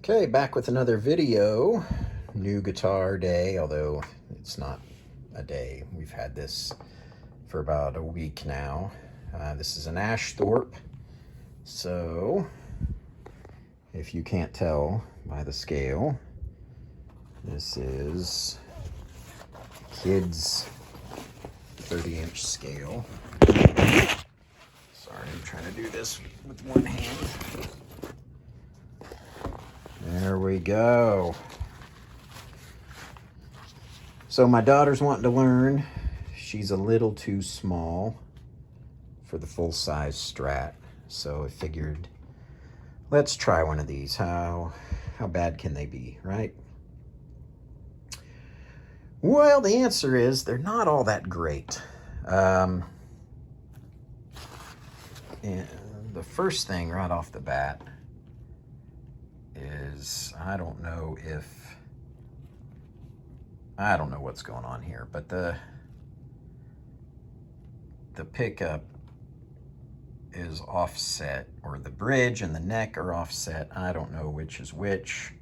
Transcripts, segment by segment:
Okay, back with another video. New guitar day, although it's not a day. We've had this for about a week now. This is an Ashthorpe. So, if you can't tell by the scale, this is kids 30-inch scale. Sorry, I'm trying to do this with one hand. There we go. So my daughter's wanting to learn. She's a little too small for the full-size Strat. So I figured, let's try one of these. How bad can they be, right? Well, the answer is they're not all that great. And the first thing right off the bat is I don't know what's going on here, but the pickup is offset, or the bridge and the neck are offset. I don't know which is which.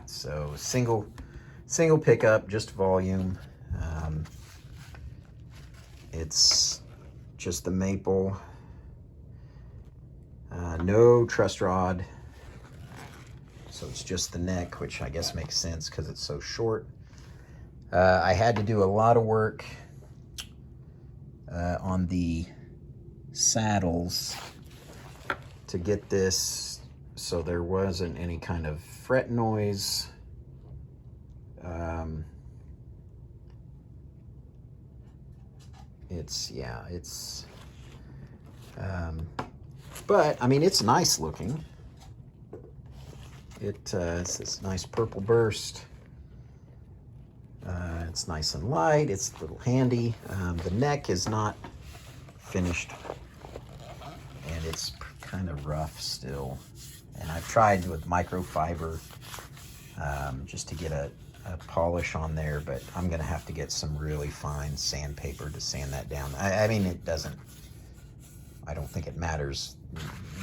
So single pickup, just volume. It's just the maple. No truss rod, so it's just the neck, which I guess makes sense because it's so short. I had to do a lot of work on the saddles to get this so there wasn't any kind of fret noise. But I mean, it's nice looking. It's this nice purple burst. It's nice and light. It's a little handy. The neck is not finished, and it's kind of rough still. And I've tried with microfiber just to get a polish on there, but I'm gonna have to get some really fine sandpaper to sand that down. I mean, it doesn't, I don't think it matters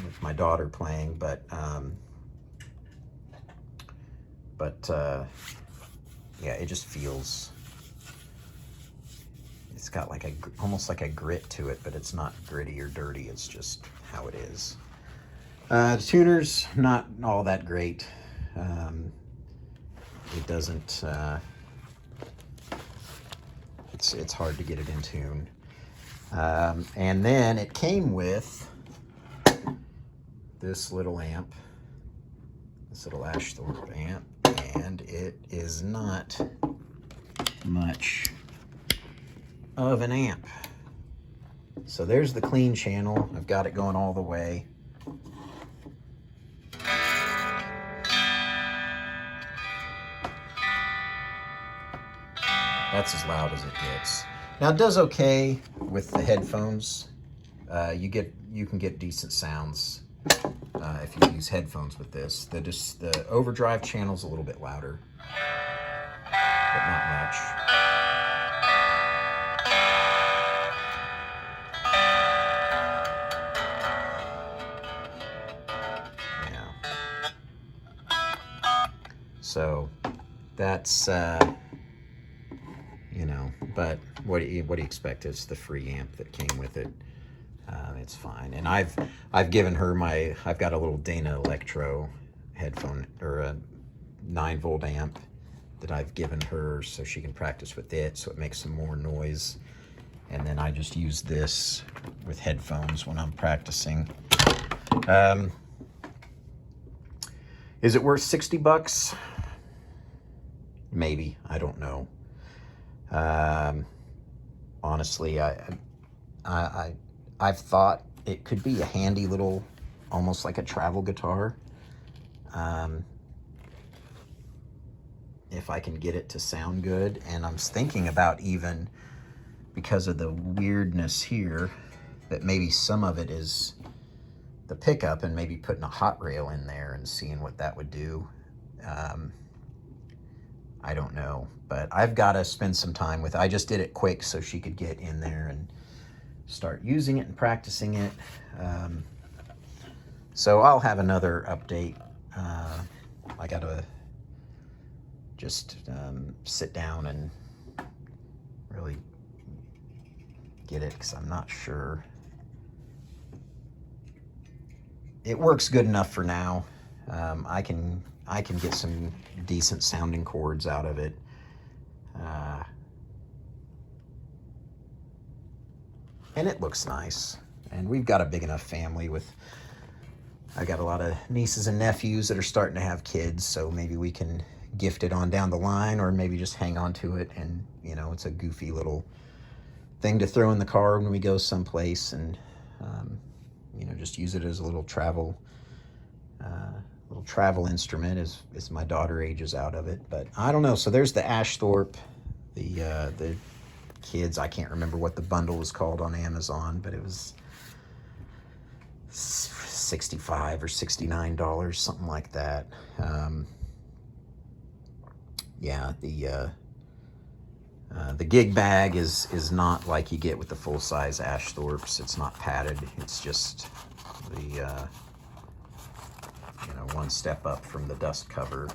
with my daughter playing, but yeah, it just feels, it's got like almost like a grit to it, but it's not gritty or dirty. It's just how it is. The tuner's not all that great. It doesn't, it's hard to get it in tune. And then it came with this little amp, this little Ashthorpe amp, and it is not much of an amp. So there's the clean channel. I've got it going all the way. That's as loud as it gets. Now it does okay with the headphones. You can get decent sounds if you use headphones with this. The overdrive channel's a little bit louder, but not much. Yeah. So that's you know, but what do you expect? It's the free amp that came with it. It's fine. And I've given her I've got a little Dana Electro headphone, or a 9-volt amp that I've given her so she can practice with it, so it makes some more noise. And then I just use this with headphones when I'm practicing. Is it worth 60 bucks? Maybe, I don't know. Honestly, I've thought it could be a handy little, almost like a travel guitar. If I can get it to sound good. And I'm thinking about, even because of the weirdness here, that maybe some of it is the pickup, and maybe putting a hot rail in there and seeing what that would do. I don't know, but I've got to spend some time with it. I just did it quick so she could get in there and start using it and practicing it. So I'll have another update. I gotta just sit down and really get it, because I'm not sure. It works good enough for now. I can get some decent sounding chords out of it. And it looks nice. And we've got a big enough family with, I got a lot of nieces and nephews that are starting to have kids, so maybe we can gift it on down the line, or maybe just hang on to it, and you know, it's a goofy little thing to throw in the car when we go someplace, and you know, just use it as a little travel instrument as my daughter ages out of it. But I don't know. So there's the Ashthorpe, the kids. I can't remember what the bundle was called on Amazon, but it was $65 or $69, something like that. Yeah, the gig bag is not like you get with the full-size Ashthorpes. It's not padded. It's just the you know, one step up from the dust cover.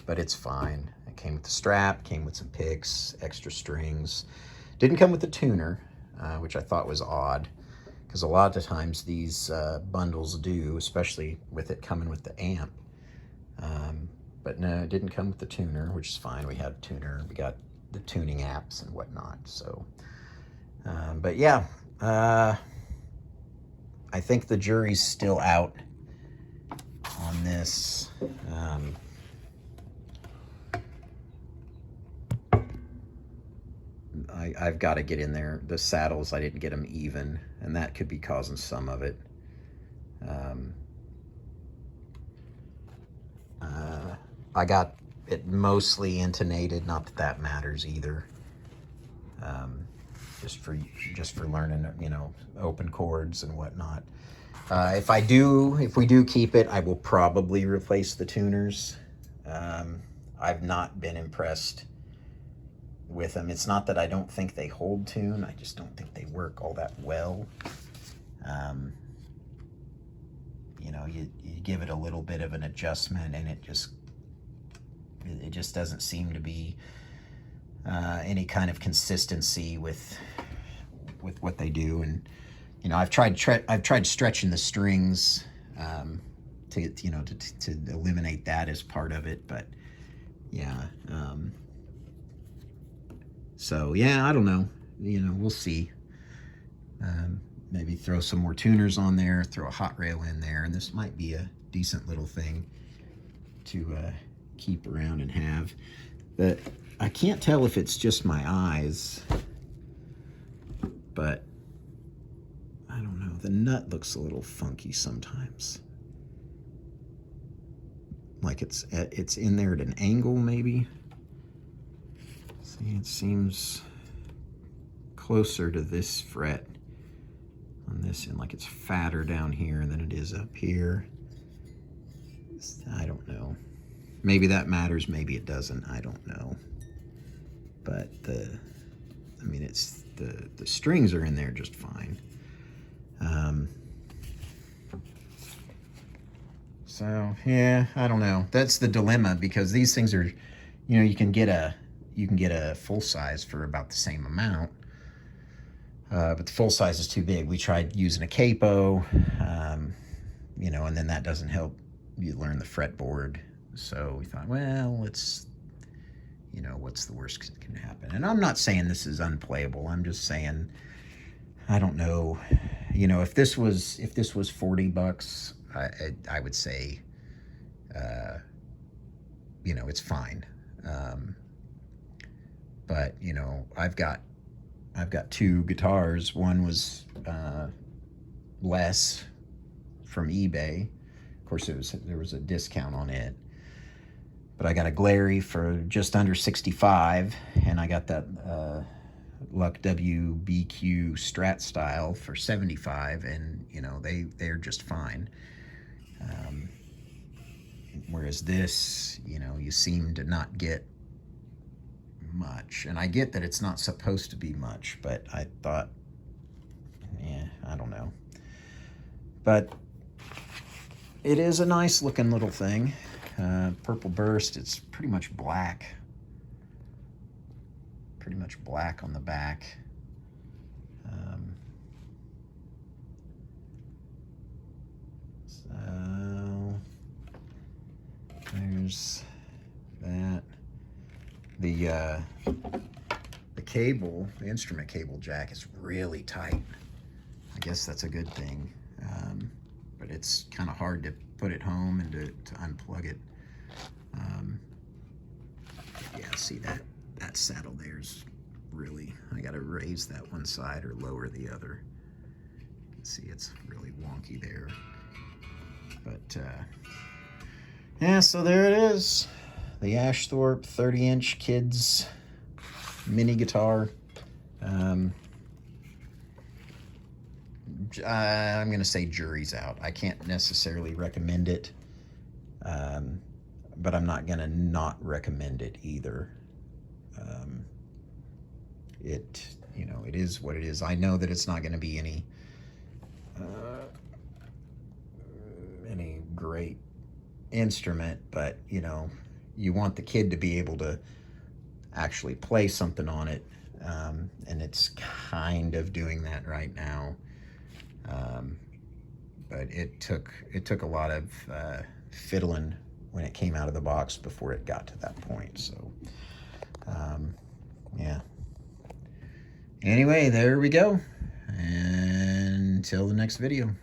But it's fine. It came with the strap, came with some picks, extra strings. Didn't come with the tuner, which I thought was odd, because a lot of the times these bundles do, especially with it coming with the amp. But no, it didn't come with the tuner, which is fine. We had a tuner. We got the tuning apps and whatnot. So, but yeah, I think the jury's still out on this. I've got to get in there. The saddles, I didn't get them even, and that could be causing some of it. I got it mostly intonated, not that that matters either. Just for learning, you know, open chords and whatnot. If we do keep it, I will probably replace the tuners. I've not been impressed with them. It's not that I don't think they hold tune, I just don't think they work all that well. You know, you give it a little bit of an adjustment, and it just doesn't seem to be any kind of consistency with what they do. And you know, I've tried stretching the strings to you know, to eliminate that as part of it, but yeah. So yeah, I don't know. You know, we'll see. Maybe throw some more tuners on there, throw a hot rail in there, and this might be a decent little thing to keep around and have. But I can't tell if it's just my eyes, but I don't know. The nut looks a little funky sometimes. Like it's in there at an angle, maybe. See, it seems closer to this fret on this end, like it's fatter down here than it is up here. I don't know. Maybe that matters, maybe it doesn't, I don't know. But I mean, it's the strings are in there just fine. So yeah, I don't know. That's the dilemma, because these things are, you know, you can get a full size for about the same amount. But the full size is too big. We tried using a capo, you know, and then that doesn't help you learn the fretboard. So we thought, well, let's, you know, what's the worst that can happen? And I'm not saying this is unplayable. I'm just saying, I don't know. You know, if this was $40, I would say, you know, it's fine. But you know, I've got two guitars. One was less from eBay. Of course, there was a discount on it. But I got a Glary for just under 65, and I got that Luck WBQ Strat style for 75, and you know, they're just fine. Whereas this, you know, you seem to not get much, and I get that it's not supposed to be much, but I thought, yeah, I don't know. But it is a nice looking little thing. Purple burst, it's pretty much black. Pretty much black on the back. So there's that. The cable, the instrument cable jack is really tight. I guess that's a good thing. But it's kind of hard to put it home and to unplug it. Yeah, see that saddle there's really, I gotta raise that one side or lower the other. You can see it's really wonky there. But yeah, so there it is. The Ashthorpe 30-inch kids mini guitar. I'm gonna say jury's out. I can't necessarily recommend it, but I'm not gonna not recommend it either. It is what it is. I know that it's not gonna be any great instrument, but you want the kid to be able to actually play something on it, and it's kind of doing that right now. But it took a lot of fiddling when it came out of the box before it got to that point. So yeah. Anyway, there we go. And until the next video.